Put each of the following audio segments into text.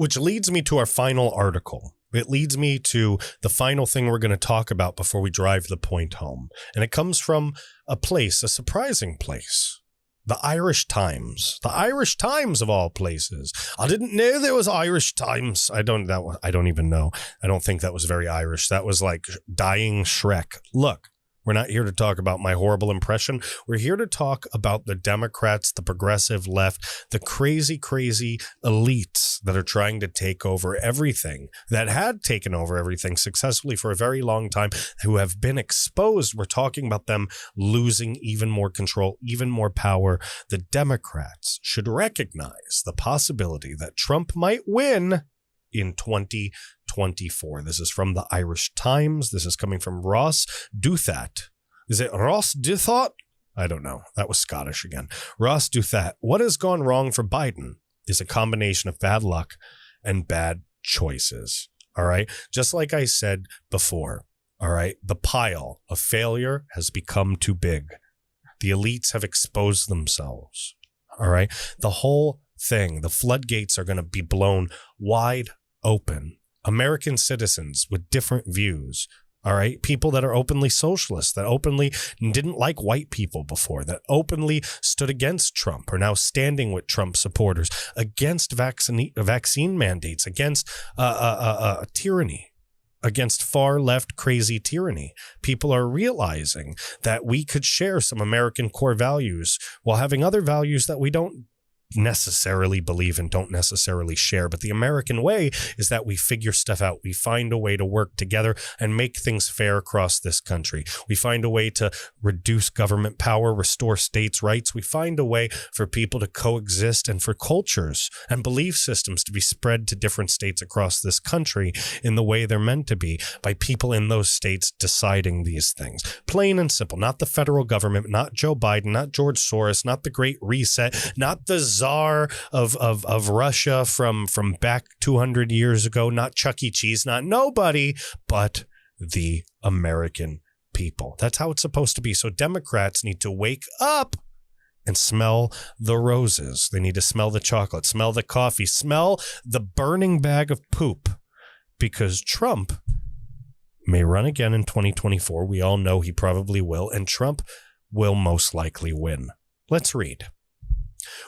Which leads me to our final article. It leads me to the final thing we're going to talk about before we drive the point home. And it comes from a place, a surprising place. The Irish Times. The Irish Times of all places. I didn't know there was Irish Times. I don't even know. I don't think that was very Irish. That was like dying Shrek. Look. We're not here to talk about my horrible impression. We're here to talk about the Democrats, the progressive left, the crazy, crazy elites that are trying to take over everything, that had taken over everything successfully for a very long time, who have been exposed. We're talking about them losing even more control, even more power. The Democrats should recognize the possibility that Trump might win in 2024. This is from the Irish Times. This is coming from Ross Douthat. Is it Ross Douthat? I don't know. That was Scottish again. Ross Douthat. What has gone wrong for Biden is a combination of bad luck and bad choices. All right. Just like I said before. All right. The pile of failure has become too big. The elites have exposed themselves. All right. The whole thing, the floodgates are going to be blown wide open. American citizens with different views, all right? People that are openly socialist, that openly didn't like white people before, that openly stood against Trump, are now standing with Trump supporters, against vaccine mandates, against tyranny, against far left crazy tyranny. People are realizing that we could share some American core values while having other values that we don't necessarily believe and don't necessarily share. But the American way is that we figure stuff out. We find a way to work together and make things fair across this country. We find a way to reduce government power, restore states' rights. We find a way for people to coexist and for cultures and belief systems to be spread to different states across this country in the way they're meant to be, by people in those states deciding these things. Plain and simple. Not the federal government, not Joe Biden, not George Soros, not the Great Reset, not the Tsar of Russia from back 200 years ago, not Chuck E. Cheese, not nobody, but the American people. That's how it's supposed to be. So Democrats need to wake up and smell the roses. They need to smell the chocolate, smell the coffee, smell the burning bag of poop, because Trump may run again in 2024. We all know he probably will, and Trump will most likely win. Let's read.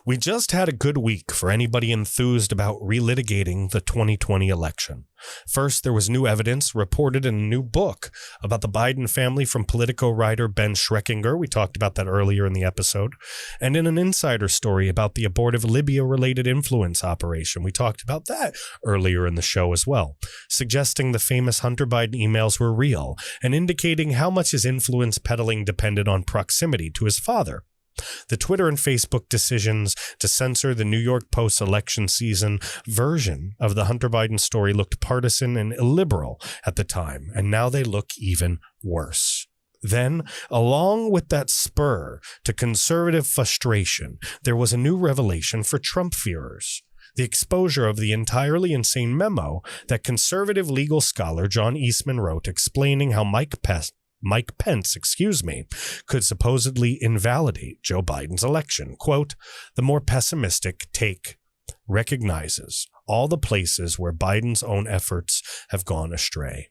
We just had a good week for anybody enthused about relitigating the 2020 election. First, there was new evidence reported in a new book about the Biden family from Politico writer Ben Schreckinger. We talked about that earlier in the episode. And in an insider story about the abortive Libya-related influence operation. We talked about that earlier in the show as well, suggesting the famous Hunter Biden emails were real and indicating how much his influence peddling depended on proximity to his father. The Twitter and Facebook decisions to censor the New York Post election season version of the Hunter Biden story looked partisan and illiberal at the time, and now they look even worse. Then, along with that spur to conservative frustration, there was a new revelation for Trump fearers. The exposure of the entirely insane memo that conservative legal scholar John Eastman wrote explaining how Mike Pence, could supposedly invalidate Joe Biden's election. Quote, the more pessimistic take recognizes all the places where Biden's own efforts have gone astray.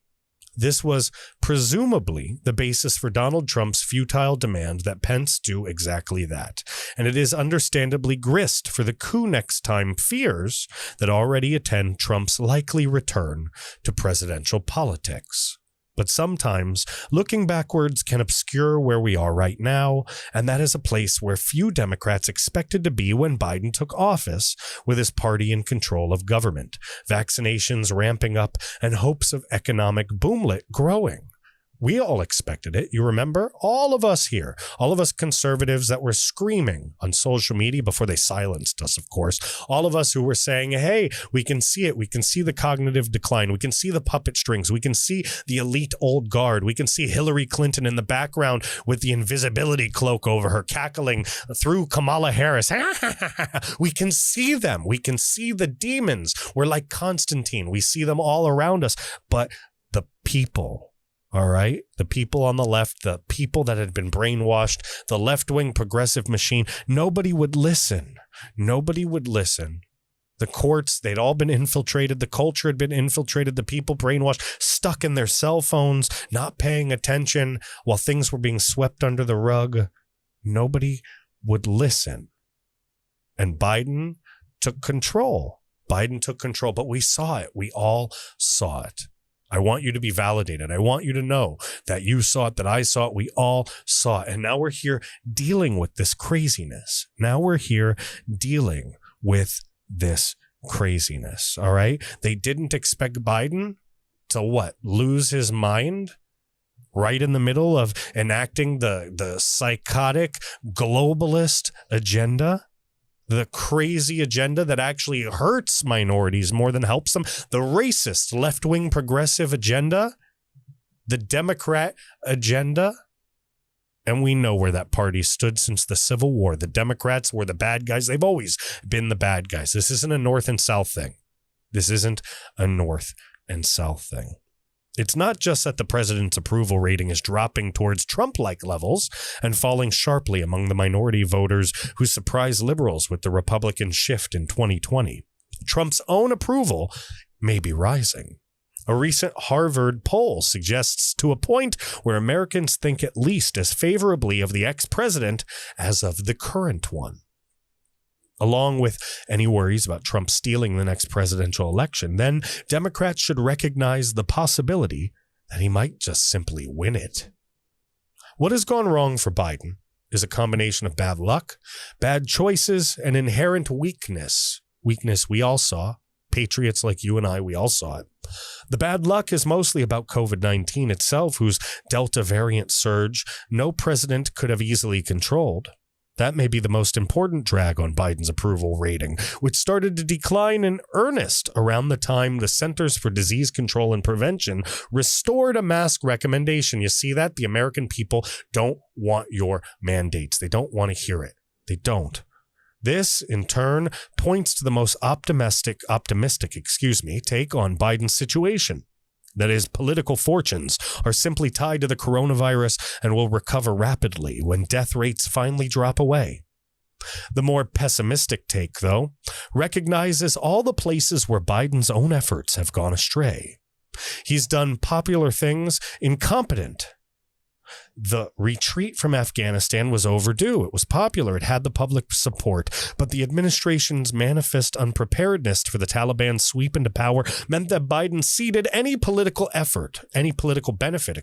This was presumably the basis for Donald Trump's futile demand that Pence do exactly that. And it is understandably grist for the coup next time fears that already attend Trump's likely return to presidential politics. But sometimes looking backwards can obscure where we are right now, and that is a place where few Democrats expected to be when Biden took office, with his party in control of government, vaccinations ramping up, and hopes of economic boomlet growing. We all expected it. You remember? All of us here, all of us conservatives that were screaming on social media before they silenced us, of course. All of us who were saying, hey, we can see it. We can see the cognitive decline. We can see the puppet strings. We can see the elite old guard. We can see Hillary Clinton in the background with the invisibility cloak over her, cackling through Kamala Harris. We can see them. We can see the demons. We're like Constantine. We see them all around us. But the people... all right, the people on the left, the people that had been brainwashed, the left-wing progressive machine, nobody would listen. Nobody would listen. The courts, they'd all been infiltrated. The culture had been infiltrated. The people brainwashed, stuck in their cell phones, not paying attention while things were being swept under the rug. Nobody would listen. And Biden took control. But we saw it. We all saw it. I want you to be validated. I want you to know that you saw it, that I saw it. We all saw it. And now we're here dealing with this craziness. All right. They didn't expect Biden to lose his mind right in the middle of enacting the psychotic globalist agenda, the crazy agenda that actually hurts minorities more than helps them, the racist left-wing progressive agenda, the Democrat agenda. And we know where that party stood since the Civil War. The Democrats were the bad guys. They've always been the bad guys. This isn't a North and South thing. It's not just that the president's approval rating is dropping towards Trump-like levels and falling sharply among the minority voters who surprised liberals with the Republican shift in 2020. Trump's own approval may be rising. A recent Harvard poll suggests to a point where Americans think at least as favorably of the ex-president as of the current one. Along with any worries about Trump stealing the next presidential election, then Democrats should recognize the possibility that he might just simply win it. What has gone wrong for Biden is a combination of bad luck, bad choices, and inherent weakness. Weakness we all saw. Patriots like you and I, we all saw it. The bad luck is mostly about COVID-19 itself, whose Delta variant surge no president could have easily controlled. That may be the most important drag on Biden's approval rating, which started to decline in earnest around the time the Centers for Disease Control and Prevention restored a mask recommendation. You see that? The American people don't want your mandates. They don't want to hear it. They don't. This, in turn, points to the most optimistic take on Biden's situation. That is, political fortunes are simply tied to the coronavirus and will recover rapidly when death rates finally drop away. The more pessimistic take, though, recognizes all the places where Biden's own efforts have gone astray. He's done popular things incompetent. The retreat from Afghanistan was overdue. It was popular. It had the public support. But the administration's manifest unpreparedness for the Taliban's sweep into power meant that Biden ceded any political benefit,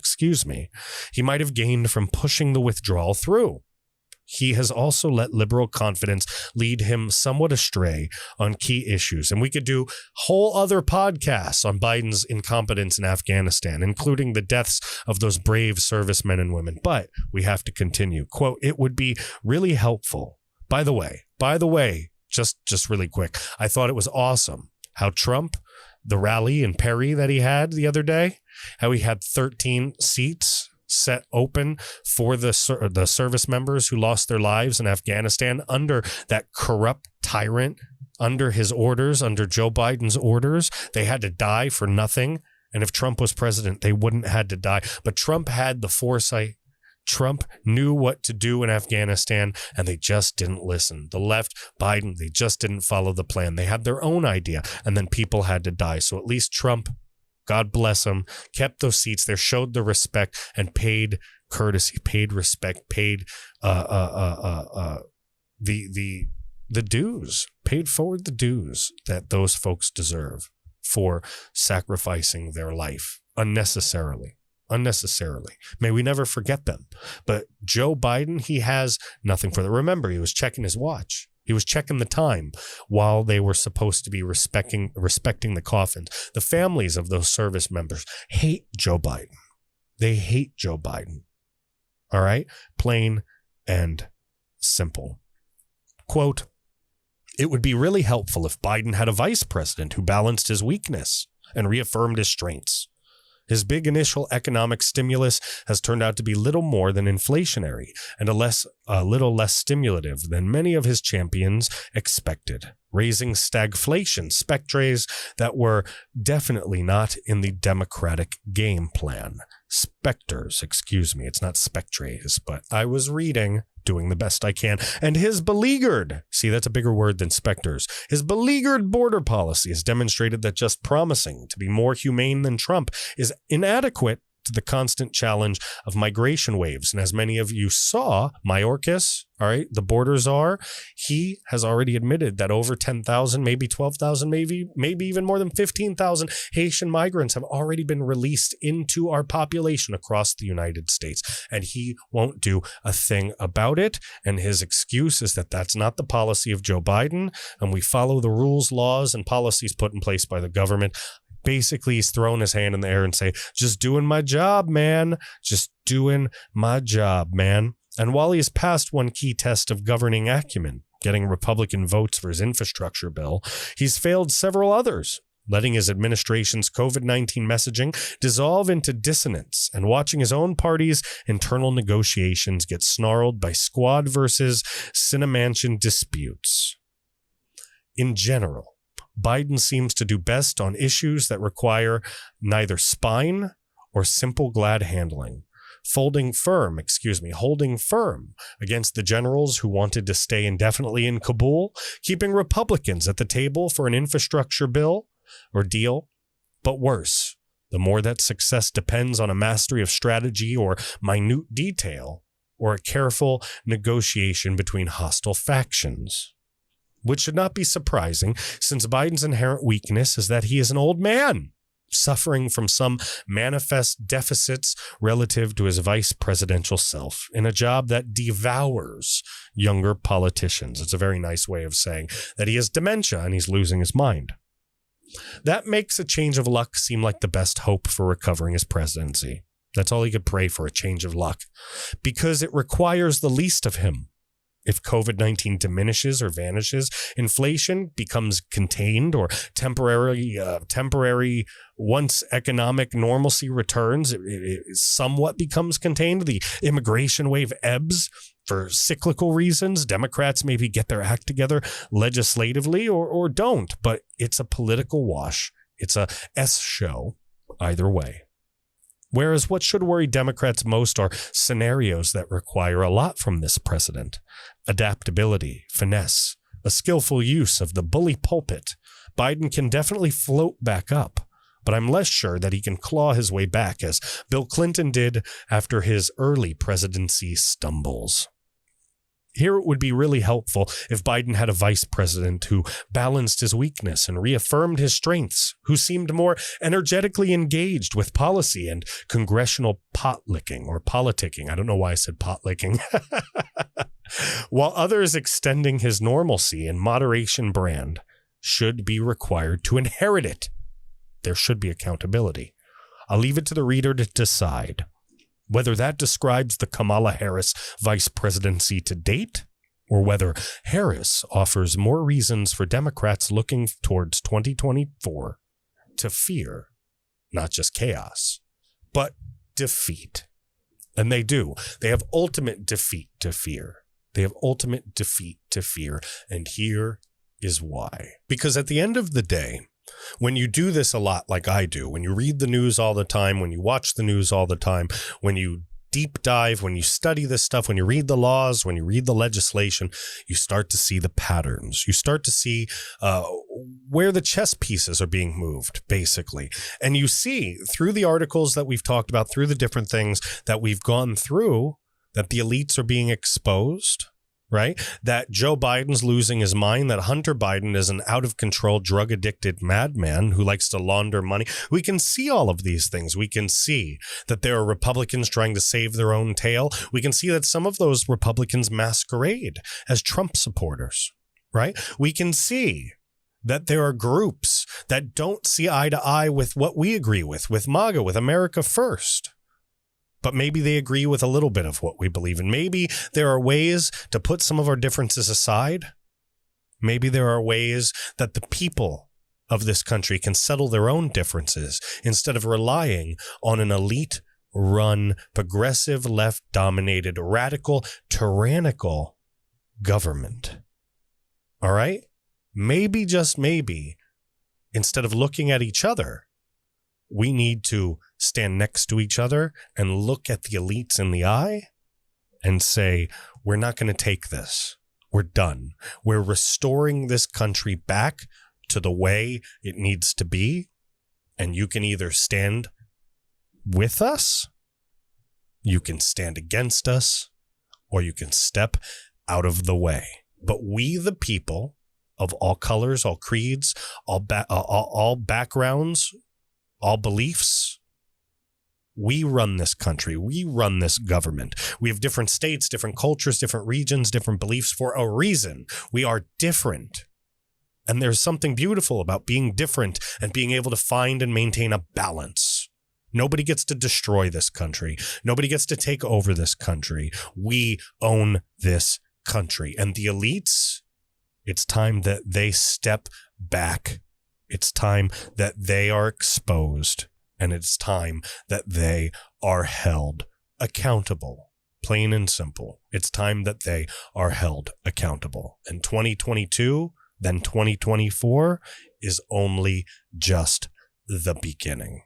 he might have gained from pushing the withdrawal through. He has also let liberal confidence lead him somewhat astray on key issues. And we could do whole other podcasts on Biden's incompetence in Afghanistan, including the deaths of those brave servicemen and women. But we have to continue. Quote, it would be really helpful. By the way, just really quick, I thought it was awesome how Trump, the rally in Perry that he had the other day, how he had 13 seats set open for the service members who lost their lives in Afghanistan under that corrupt tyrant, under his orders, under Joe Biden's orders. They had to die for nothing. And if Trump was president, they wouldn't have had to die. But Trump had the foresight. Trump knew what to do in Afghanistan, and they just didn't listen. The left, Biden, they just didn't follow the plan. They had their own idea, and then people had to die. So at least Trump, God bless him, kept those seats there, showed the respect, and paid courtesy, paid respect, paid the dues, paid forward the dues that those folks deserve for sacrificing their life unnecessarily. May we never forget them. But Joe Biden, he has nothing for them. Remember, he was checking his watch. He was checking the time while they were supposed to be respecting the coffins. The families of those service members hate Joe Biden. They hate Joe Biden. All right? Plain and simple. Quote, it would be really helpful if Biden had a vice president who balanced his weakness and reaffirmed his strengths. His big initial economic stimulus has turned out to be little more than inflationary and a little less stimulative than many of his champions expected, raising stagflation spectres that were definitely not in the Democratic game plan. specters, excuse me. It's not spectres, but I was reading, doing the best I can. And his beleaguered, see, that's a bigger word than specters. His beleaguered border policy has demonstrated that just promising to be more humane than Trump is inadequate to the constant challenge of migration waves. And as many of you saw, Mayorkas, all right, the border czar, he has already admitted that over 10,000, maybe 12,000, maybe even more than 15,000 Haitian migrants have already been released into our population across the United States. And he won't do a thing about it. And his excuse is that that's not the policy of Joe Biden. And we follow the rules, laws, and policies put in place by the government. Basically, he's throwing his hand in the air and say, just doing my job, man. Just doing my job, man. And while he has passed one key test of governing acumen, getting Republican votes for his infrastructure bill, he's failed several others, letting his administration's COVID-19 messaging dissolve into dissonance and watching his own party's internal negotiations get snarled by squad versus Cinemansion disputes. In general, Biden seems to do best on issues that require neither spine or simple glad handling, holding firm against the generals who wanted to stay indefinitely in Kabul, keeping Republicans at the table for an infrastructure bill or deal. But worse, the more that success depends on a mastery of strategy or minute detail, or a careful negotiation between hostile factions. Which should not be surprising, since Biden's inherent weakness is that he is an old man, suffering from some manifest deficits relative to his vice presidential self in a job that devours younger politicians. It's a very nice way of saying that he has dementia and he's losing his mind. That makes a change of luck seem like the best hope for recovering his presidency. That's all he could pray for, a change of luck, because it requires the least of him. If COVID-19 diminishes or vanishes, inflation becomes contained or temporary, once economic normalcy returns, it somewhat becomes contained. The immigration wave ebbs for cyclical reasons. Democrats maybe get their act together legislatively or don't, but it's a political wash. It's a S show either way. Whereas what should worry Democrats most are scenarios that require a lot from this president. Adaptability, finesse, a skillful use of the bully pulpit. Biden can definitely float back up, but I'm less sure that he can claw his way back as Bill Clinton did after his early presidency stumbles. Here it would be really helpful if Biden had a vice president who balanced his weakness and reaffirmed his strengths, who seemed more energetically engaged with policy and congressional pot-licking or politicking. I don't know why I said pot-licking. While others extending his normalcy and moderation brand should be required to inherit it. There should be accountability. I'll leave it to the reader to decide whether that describes the Kamala Harris vice presidency to date, or whether Harris offers more reasons for Democrats looking towards 2024 to fear not just chaos, but defeat. And they do. They have ultimate defeat to fear. They have ultimate defeat to fear. And here is why. Because at the end of the day, when you do this a lot like I do, when you read the news all the time, when you watch the news all the time, when you deep dive, when you study this stuff, when you read the laws, when you read the legislation, you start to see the patterns. You start to see where the chess pieces are being moved, basically. And you see through the articles that we've talked about, through the different things that we've gone through, that the elites are being exposed. Right? That Joe Biden's losing his mind, that Hunter Biden is an out-of-control, drug-addicted madman who likes to launder money. We can see all of these things. We can see that there are Republicans trying to save their own tail. We can see that some of those Republicans masquerade as Trump supporters, right? We can see that there are groups that don't see eye to eye with what we agree with MAGA, with America First. But maybe they agree with a little bit of what we believe in. Maybe there are ways to put some of our differences aside. Maybe there are ways that the people of this country can settle their own differences instead of relying on an elite-run, progressive, left-dominated, radical, tyrannical government. All right? Maybe, just maybe, instead of looking at each other, we need to stand next to each other and look at the elites in the eye and say, we're not going to take this. We're done. We're restoring this country back to the way it needs to be. And you can either stand with us, you can stand against us, or you can step out of the way. But we, the people of all colors, all creeds, all backgrounds, all beliefs, we run this country. We run this government. We have different states, different cultures, different regions, different beliefs for a reason. We are different. And there's something beautiful about being different and being able to find and maintain a balance. Nobody gets to destroy this country. Nobody gets to take over this country. We own this country. And the elites, it's time that they step back. It's time that they are exposed. And it's time that they are held accountable. Plain and simple. It's time that they are held accountable. And 2022, then 2024 is only just the beginning.